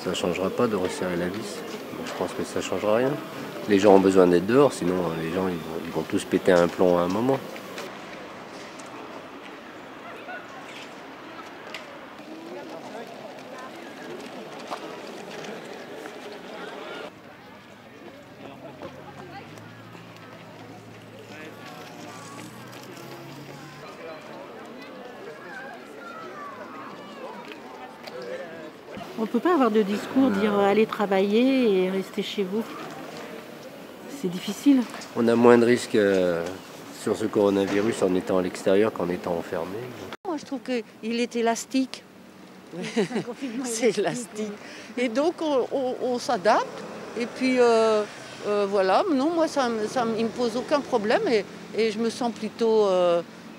Ça ne changera pas de resserrer la vis. Donc, je pense que ça ne changera rien. Les gens ont besoin d'être dehors, sinon les gens ils vont tous péter un plomb à un moment. On ne peut pas avoir de discours, dire allez travailler et rester chez vous. C'est difficile. On a moins de risques sur ce coronavirus en étant à l'extérieur qu'en étant enfermé. Moi, je trouve qu'il est élastique. C'est élastique. Et donc, on s'adapte. Et puis, voilà. Non, moi, il me pose aucun problème. Et je me sens plutôt...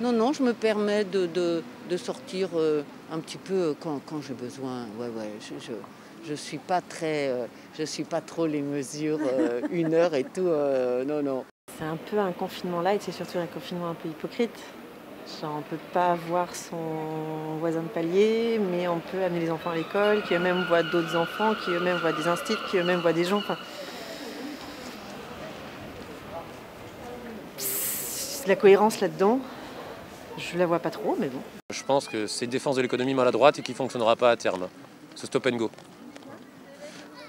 non, je me permets de sortir un petit peu quand j'ai besoin. Ouais, je suis pas trop les mesures, 1 heure et tout. Non. C'est un peu un confinement light, c'est surtout un confinement un peu hypocrite. Genre, on ne peut pas voir son voisin de palier, mais on peut amener les enfants à l'école, qui eux-mêmes voient d'autres enfants, qui eux-mêmes voient des instituts, qui eux-mêmes voient des gens. Enfin, la cohérence là-dedans, je la vois pas trop, mais bon. Je pense que c'est une défense de l'économie maladroite et qui ne fonctionnera pas à terme. Ce stop and go.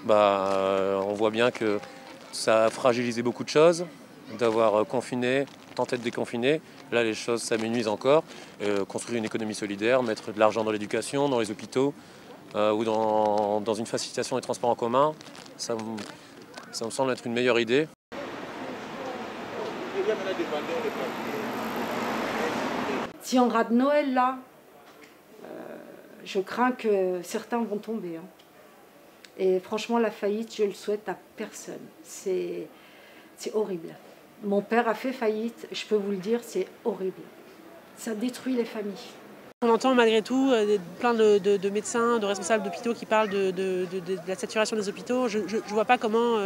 On voit bien que ça a fragilisé beaucoup de choses, d'avoir confiné, tenté de déconfiner. Là, les choses s'amenuisent encore. Construire une économie solidaire, mettre de l'argent dans l'éducation, dans les hôpitaux ou dans une facilitation des transports en commun, ça me semble être une meilleure idée. Si on rate Noël là, je crains que certains vont tomber. Et franchement, la faillite, je le souhaite à personne. C'est horrible. Mon père a fait faillite, je peux vous le dire, c'est horrible. Ça détruit les familles. On entend malgré tout plein de médecins, de responsables d'hôpitaux qui parlent de la saturation des hôpitaux. Je ne vois pas comment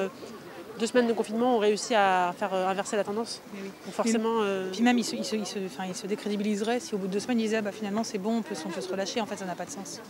2 semaines de confinement ont réussi à faire inverser la tendance. Oui. Donc forcément, Puis même, il se décrédibiliserait si au bout de 2 semaines, ils disaient finalement c'est bon, on peut se relâcher. En fait, ça n'a pas de sens.